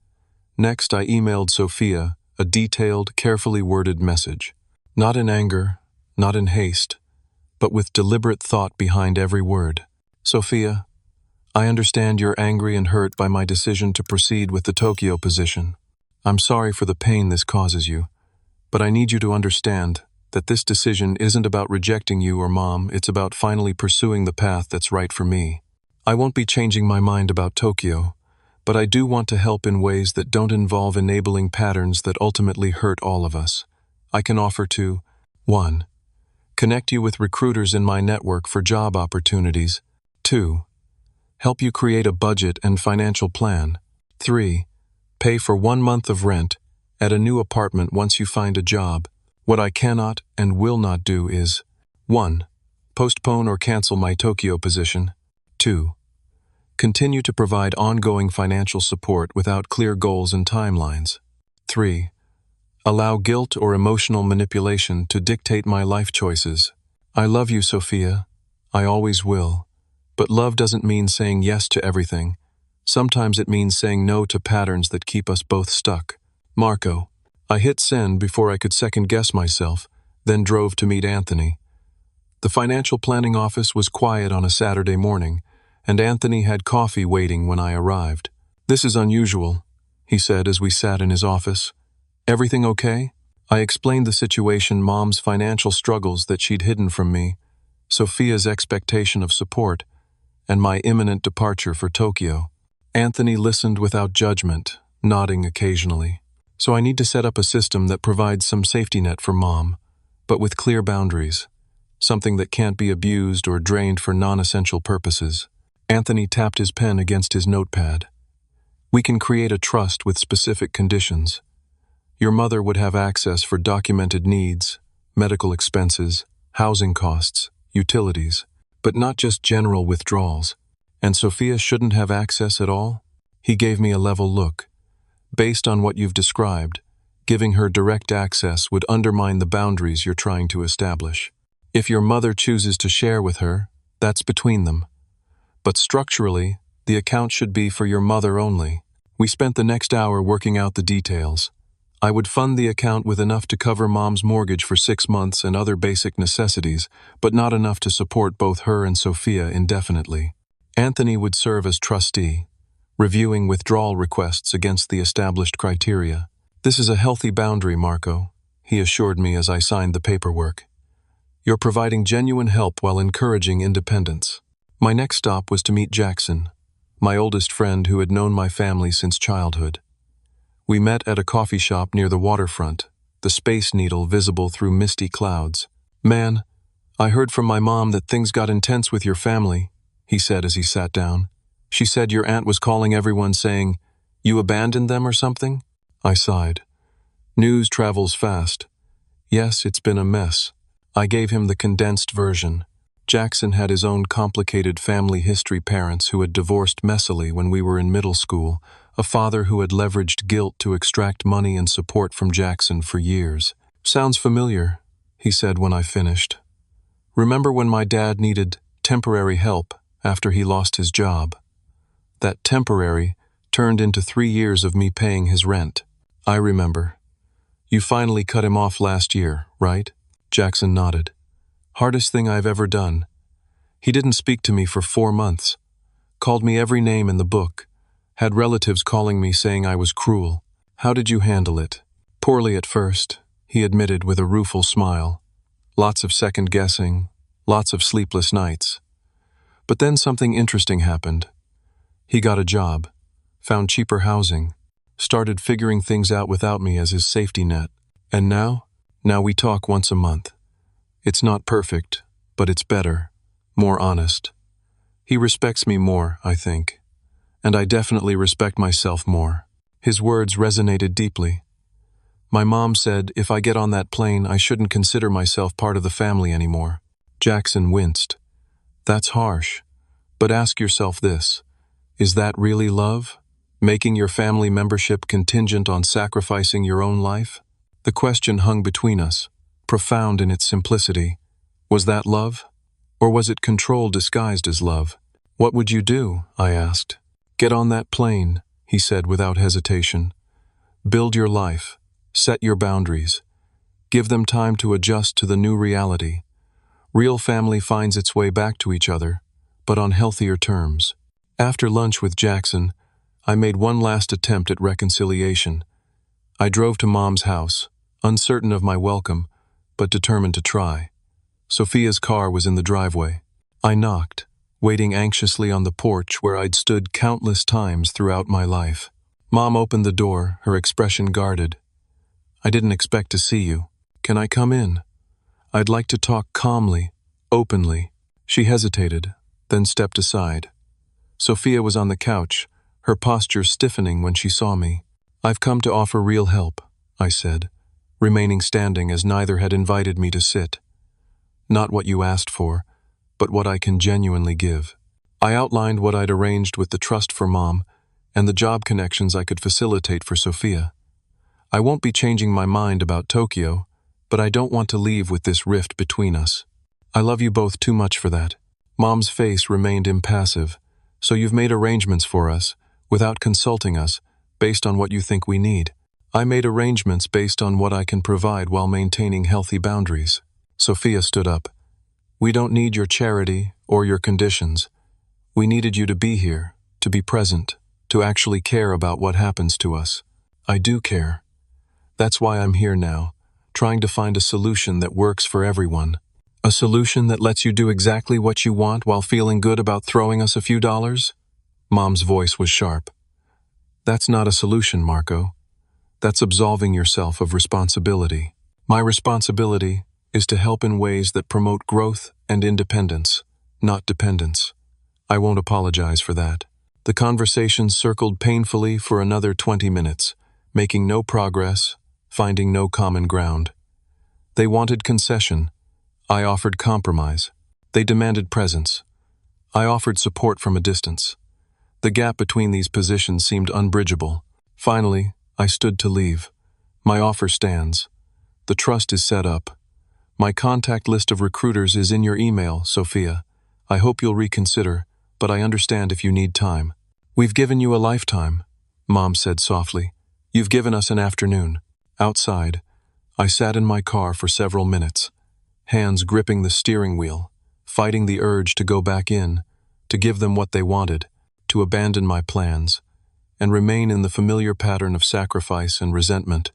Next, I emailed Sophia a detailed, carefully worded message. Not in anger, not in haste, but with deliberate thought behind every word. Sophia, I understand you're angry and hurt by my decision to proceed with the Tokyo position. I'm sorry for the pain this causes you, but I need you to understand that this decision isn't about rejecting you or Mom, it's about finally pursuing the path that's right for me. I won't be changing my mind about Tokyo, but I do want to help in ways that don't involve enabling patterns that ultimately hurt all of us. I can offer to 1. Connect you with recruiters in my network for job opportunities. 2. Help you create a budget and financial plan. 3. Pay for 1 month of rent at a new apartment once you find a job. What I cannot and will not do is 1. Postpone or cancel my Tokyo position. 2. Continue to provide ongoing financial support without clear goals and timelines. 3. Allow guilt or emotional manipulation to dictate my life choices. I love you, Sophia. I always will. But love doesn't mean saying yes to everything. Sometimes it means saying no to patterns that keep us both stuck. Marco. I hit send before I could second-guess myself, then drove to meet Anthony. The financial planning office was quiet on a Saturday morning, and Anthony had coffee waiting when I arrived. This is unusual, he said as we sat in his office. Everything okay? I explained the situation, Mom's financial struggles that she'd hidden from me, Sophia's expectation of support, and my imminent departure for Tokyo. Anthony listened without judgment, nodding occasionally. So I need to set up a system that provides some safety net for Mom, but with clear boundaries, something that can't be abused or drained for non-essential purposes. Anthony tapped his pen against his notepad. We can create a trust with specific conditions. Your mother would have access for documented needs, medical expenses, housing costs, utilities, but not just general withdrawals. And Sophia shouldn't have access at all? He gave me a level look. Based on what you've described, giving her direct access would undermine the boundaries you're trying to establish. If your mother chooses to share with her, that's between them. But structurally, the account should be for your mother only. We spent the next hour working out the details. I would fund the account with enough to cover Mom's mortgage for 6 months and other basic necessities, but not enough to support both her and Sophia indefinitely. Anthony would serve as trustee, reviewing withdrawal requests against the established criteria. This is a healthy boundary, Marco, he assured me as I signed the paperwork. You're providing genuine help while encouraging independence. My next stop was to meet Jackson, my oldest friend who had known my family since childhood. We met at a coffee shop near the waterfront, the Space Needle visible through misty clouds. Man, I heard from my mom that things got intense with your family, he said as he sat down. She said your aunt was calling everyone saying, you abandoned them or something? I sighed. News travels fast. Yes, it's been a mess. I gave him the condensed version. Jackson had his own complicated family history, parents who had divorced messily when we were in middle school, a father who had leveraged guilt to extract money and support from Jackson for years. Sounds familiar, he said when I finished. Remember when my dad needed temporary help after he lost his job? That temporary turned into 3 years of me paying his rent. I remember. You finally cut him off last year, right? Jackson nodded. Hardest thing I've ever done. He didn't speak to me for 4 months. Called me every name in the book. Had relatives calling me saying I was cruel. How did you handle it? Poorly at first, he admitted with a rueful smile. Lots of second guessing, lots of sleepless nights. But then something interesting happened. He got a job, found cheaper housing, started figuring things out without me as his safety net. And now we talk once a month. It's not perfect, but it's better, more honest. He respects me more, I think. And I definitely respect myself more. His words resonated deeply. My mom said if I get on that plane, I shouldn't consider myself part of the family anymore. Jackson winced. That's harsh. But ask yourself this. Is that really love? Making your family membership contingent on sacrificing your own life? The question hung between us, profound in its simplicity. Was that love? Or was it control disguised as love? What would you do? I asked. Get on that plane, he said without hesitation. Build your life. Set your boundaries. Give them time to adjust to the new reality. Real family finds its way back to each other, but on healthier terms. After lunch with Jackson, I made one last attempt at reconciliation. I drove to Mom's house, uncertain of my welcome, but determined to try. Sophia's car was in the driveway. I knocked, waiting anxiously on the porch where I'd stood countless times throughout my life. Mom opened the door, her expression guarded. I didn't expect to see you. Can I come in? I'd like to talk calmly, openly. She hesitated, then stepped aside. Sophia was on the couch, her posture stiffening when she saw me. I've come to offer real help, I said, remaining standing as neither had invited me to sit. Not what you asked for, but what I can genuinely give. I outlined what I'd arranged with the trust for Mom and the job connections I could facilitate for Sophia. I won't be changing my mind about Tokyo, but I don't want to leave with this rift between us. I love you both too much for that. Mom's face remained impassive. So you've made arrangements for us, without consulting us, based on what you think we need. I made arrangements based on what I can provide while maintaining healthy boundaries. Sophia stood up. We don't need your charity or your conditions. We needed you to be here, to be present, to actually care about what happens to us. I do care. That's why I'm here now, trying to find a solution that works for everyone. A solution that lets you do exactly what you want while feeling good about throwing us a few dollars? Mom's voice was sharp. That's not a solution, Marco. That's absolving yourself of responsibility. My responsibility is to help in ways that promote growth and independence, not dependence. I won't apologize for that. The conversation circled painfully for another 20 minutes, making no progress, finding no common ground. They wanted concession. I offered compromise. They demanded presence. I offered support from a distance. The gap between these positions seemed unbridgeable. Finally, I stood to leave. My offer stands. The trust is set up. My contact list of recruiters is in your email, Sophia. I hope you'll reconsider, but I understand if you need time. We've given you a lifetime, Mom said softly. You've given us an afternoon. Outside, I sat in my car for several minutes, hands gripping the steering wheel, fighting the urge to go back in, to give them what they wanted, to abandon my plans, and remain in the familiar pattern of sacrifice and resentment.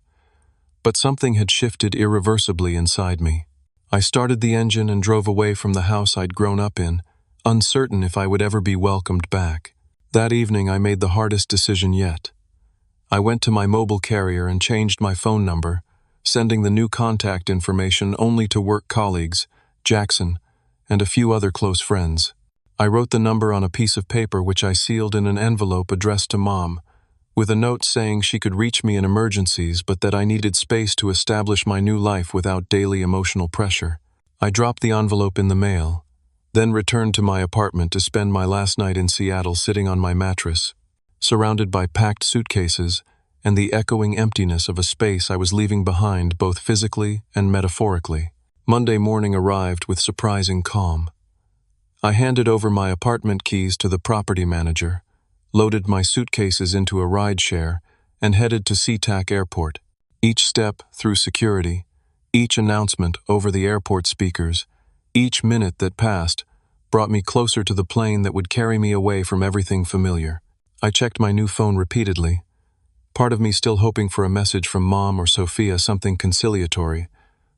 But something had shifted irreversibly inside me. I started the engine and drove away from the house I'd grown up in, uncertain if I would ever be welcomed back. That evening I made the hardest decision yet. I went to my mobile carrier and changed my phone number, sending the new contact information only to work colleagues, Jackson, and a few other close friends. I wrote the number on a piece of paper which I sealed in an envelope addressed to Mom, with a note saying she could reach me in emergencies but that I needed space to establish my new life without daily emotional pressure. I dropped the envelope in the mail, then returned to my apartment to spend my last night in Seattle sitting on my mattress, surrounded by packed suitcases and the echoing emptiness of a space I was leaving behind both physically and metaphorically. Monday morning arrived with surprising calm. I handed over my apartment keys to the property manager, loaded my suitcases into a rideshare, and headed to SeaTac Airport. Each step through security, each announcement over the airport speakers, each minute that passed brought me closer to the plane that would carry me away from everything familiar. I checked my new phone repeatedly, part of me still hoping for a message from Mom or Sophia, something conciliatory,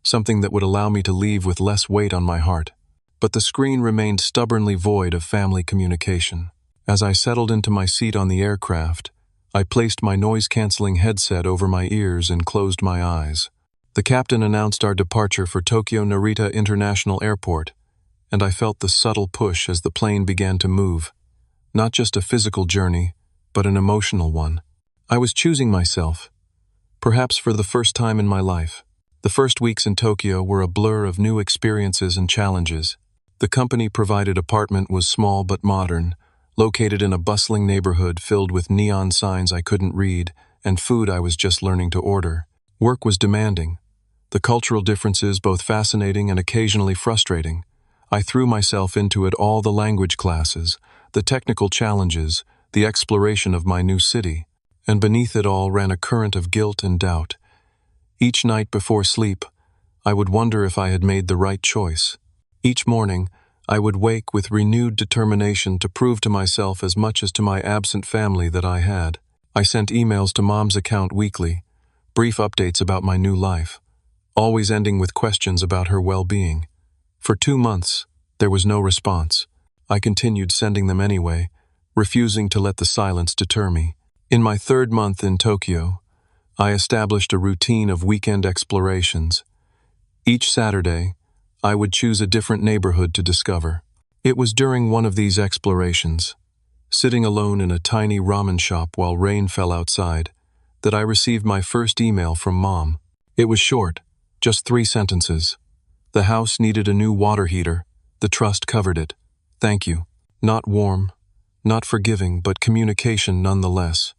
something that would allow me to leave with less weight on my heart. But the screen remained stubbornly void of family communication. As I settled into my seat on the aircraft, I placed my noise-canceling headset over my ears and closed my eyes. The captain announced our departure for Tokyo Narita International Airport, and I felt the subtle push as the plane began to move. Not just a physical journey, but an emotional one. I was choosing myself, perhaps for the first time in my life. The first weeks in Tokyo were a blur of new experiences and challenges. The company-provided apartment was small but modern, located in a bustling neighborhood filled with neon signs I couldn't read and food I was just learning to order. Work was demanding, the cultural differences both fascinating and occasionally frustrating. I threw myself into it all: the language classes, the technical challenges, the exploration of my new city. And beneath it all ran a current of guilt and doubt. Each night before sleep, I would wonder if I had made the right choice. Each morning, I would wake with renewed determination to prove to myself as much as to my absent family that I had. I sent emails to Mom's account weekly, brief updates about my new life, always ending with questions about her well-being. For 2 months, there was no response. I continued sending them anyway, refusing to let the silence deter me. In my 3rd month in Tokyo, I established a routine of weekend explorations. Each Saturday, I would choose a different neighborhood to discover. It was during one of these explorations, sitting alone in a tiny ramen shop while rain fell outside, that I received my first email from Mom. It was short, just 3 sentences. The house needed a new water heater. The trust covered it. Thank you. Not warm, not forgiving, but communication nonetheless.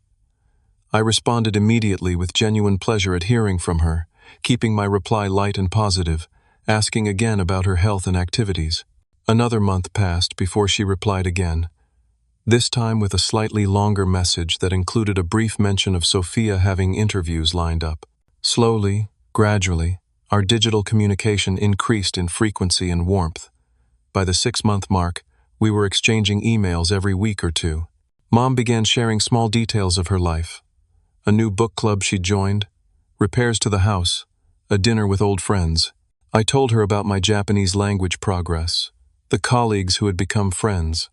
I responded immediately with genuine pleasure at hearing from her, keeping my reply light and positive, asking again about her health and activities. Another month passed before she replied again, this time with a slightly longer message that included a brief mention of Sophia having interviews lined up. Slowly, gradually, our digital communication increased in frequency and warmth. By the 6-month mark, we were exchanging emails every week or two. Mom began sharing small details of her life. A new book club she'd joined, repairs to the house, a dinner with old friends. I told her about my Japanese language progress, the colleagues who had become friends,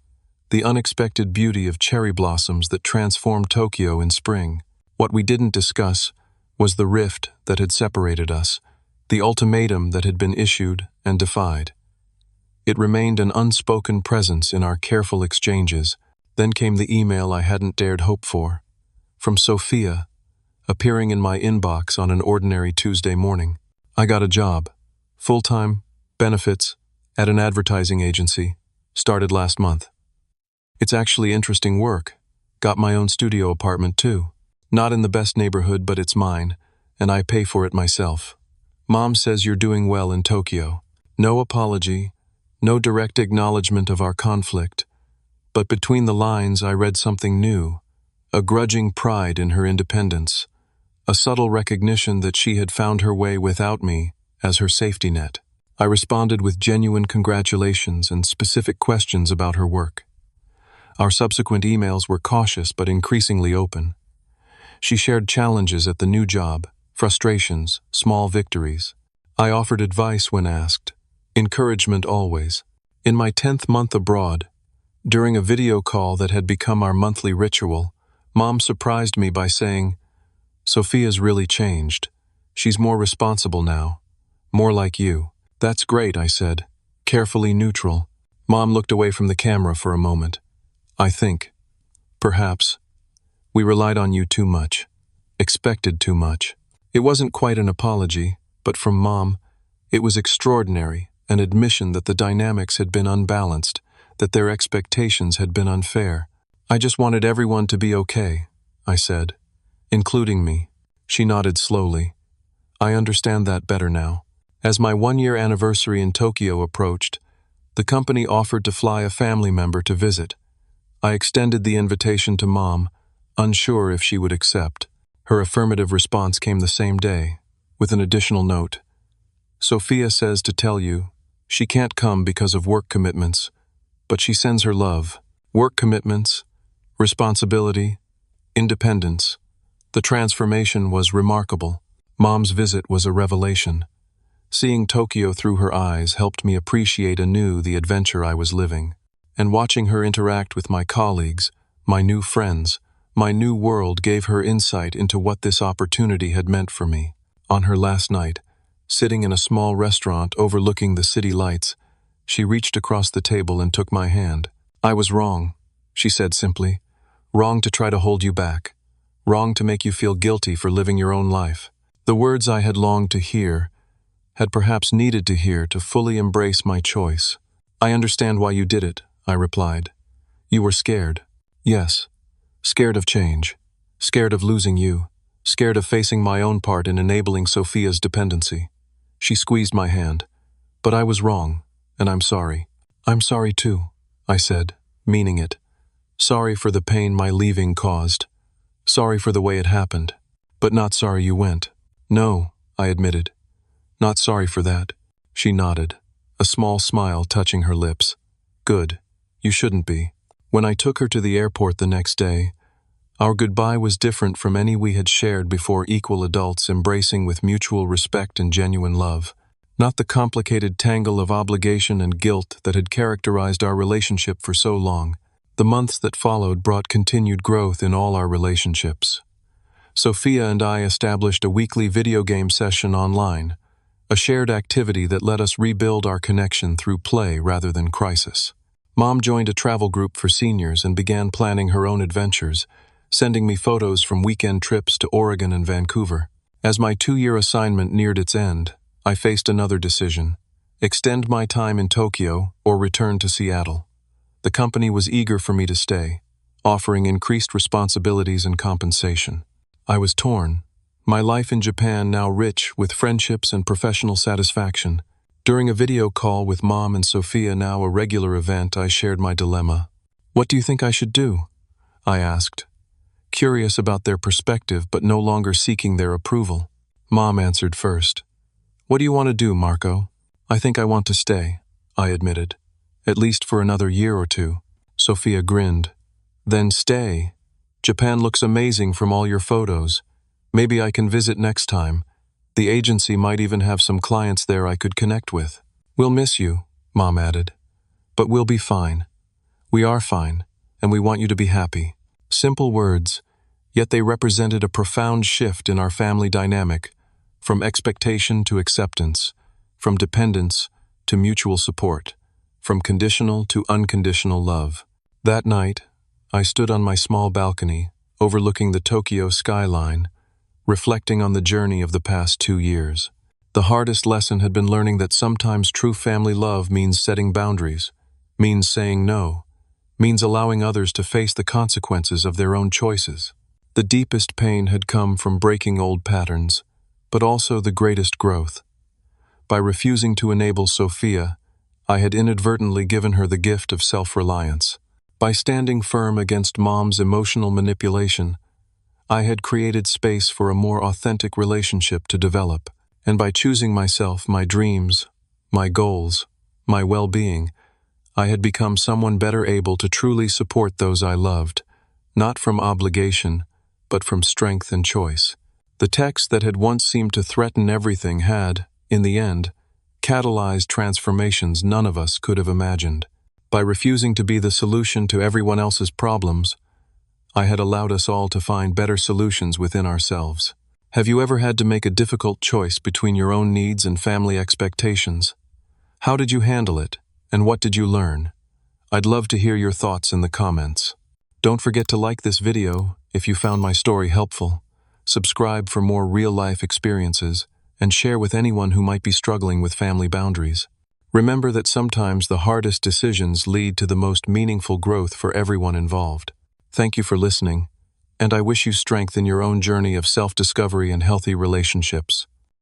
the unexpected beauty of cherry blossoms that transformed Tokyo in spring. What we didn't discuss was the rift that had separated us, the ultimatum that had been issued and defied. It remained an unspoken presence in our careful exchanges. Then came the email I hadn't dared hope for, from Sophia, appearing in my inbox on an ordinary Tuesday morning. I got a job, full-time, benefits, at an advertising agency, started last month. It's actually interesting work. Got my own studio apartment too. Not in the best neighborhood, but it's mine, and I pay for it myself. Mom says you're doing well in Tokyo. No apology, no direct acknowledgement of our conflict, but between the lines I read something new, a grudging pride in her independence, a subtle recognition that she had found her way without me as her safety net. I responded with genuine congratulations and specific questions about her work. Our subsequent emails were cautious but increasingly open. She shared challenges at the new job, frustrations, small victories. I offered advice when asked, encouragement always. In my 10th month abroad, during a video call that had become our monthly ritual, Mom surprised me by saying, Sophia's really changed. She's more responsible now. More like you. That's great, I said, carefully neutral. Mom looked away from the camera for a moment. I think, perhaps, we relied on you too much, expected too much. It wasn't quite an apology, but from Mom, it was extraordinary, an admission that the dynamics had been unbalanced, that their expectations had been unfair. I just wanted everyone to be okay, I said, including me. She nodded slowly. I understand that better now. As my 1-year anniversary in Tokyo approached, the company offered to fly a family member to visit. I extended the invitation to Mom, unsure if she would accept. Her affirmative response came the same day, with an additional note. Sophia says to tell you, she can't come because of work commitments, but she sends her love. Work commitments, responsibility, independence. The transformation was remarkable. Mom's visit was a revelation. Seeing Tokyo through her eyes helped me appreciate anew the adventure I was living. And watching her interact with my colleagues, my new friends, my new world gave her insight into what this opportunity had meant for me. On her last night, sitting in a small restaurant overlooking the city lights, she reached across the table and took my hand. I was wrong, she said simply. Wrong to try to hold you back. Wrong to make you feel guilty for living your own life. The words I had longed to hear, had perhaps needed to hear to fully embrace my choice. I understand why you did it, I replied. You were scared. Yes. Scared of change. Scared of losing you. Scared of facing my own part in enabling Sophia's dependency. She squeezed my hand. But I was wrong, and I'm sorry. I'm sorry too, I said, meaning it. Sorry for the pain my leaving caused. Sorry for the way it happened. But not sorry you went. No, I admitted. Not sorry for that. She nodded, a small smile touching her lips. Good. You shouldn't be. When I took her to the airport the next day, our goodbye was different from any we had shared before, equal adults embracing with mutual respect and genuine love. Not the complicated tangle of obligation and guilt that had characterized our relationship for so long. The months that followed brought continued growth in all our relationships. Sophia and I established a weekly video game session online, a shared activity that let us rebuild our connection through play rather than crisis. Mom joined a travel group for seniors and began planning her own adventures, sending me photos from weekend trips to Oregon and Vancouver. As my 2-year assignment neared its end, I faced another decision: extend my time in Tokyo or return to Seattle. The company was eager for me to stay, offering increased responsibilities and compensation. I was torn. My life in Japan now rich with friendships and professional satisfaction. During a video call with Mom and Sophia, now a regular event, I shared my dilemma. What do you think I should do? I asked, curious about their perspective but no longer seeking their approval. Mom answered first. What do you want to do, Marco? I think I want to stay, I admitted, at least for another year or two. Sophia grinned. Then stay. Japan looks amazing from all your photos. Maybe I can visit next time. The agency might even have some clients there I could connect with. We'll miss you, Mom added. But we'll be fine. We are fine, and we want you to be happy. Simple words, yet they represented a profound shift in our family dynamic, from expectation to acceptance, from dependence to mutual support, from conditional to unconditional love. That night, I stood on my small balcony, overlooking the Tokyo skyline, reflecting on the journey of the past 2 years. The hardest lesson had been learning that sometimes true family love means setting boundaries, means saying no, means allowing others to face the consequences of their own choices. The deepest pain had come from breaking old patterns, but also the greatest growth. By refusing to enable Sophia, I had inadvertently given her the gift of self-reliance. By standing firm against Mom's emotional manipulation, I had created space for a more authentic relationship to develop. And by choosing myself, my dreams, my goals, my well-being, I had become someone better able to truly support those I loved, not from obligation, but from strength and choice. The text that had once seemed to threaten everything had, in the end, catalyzed transformations none of us could have imagined. By refusing to be the solution to everyone else's problems, I had allowed us all to find better solutions within ourselves. Have you ever had to make a difficult choice between your own needs and family expectations? How did you handle it, and what did you learn? I'd love to hear your thoughts in the comments. Don't forget to like this video if you found my story helpful, subscribe for more real-life experiences, and share with anyone who might be struggling with family boundaries. Remember that sometimes the hardest decisions lead to the most meaningful growth for everyone involved. Thank you for listening, and I wish you strength in your own journey of self-discovery and healthy relationships.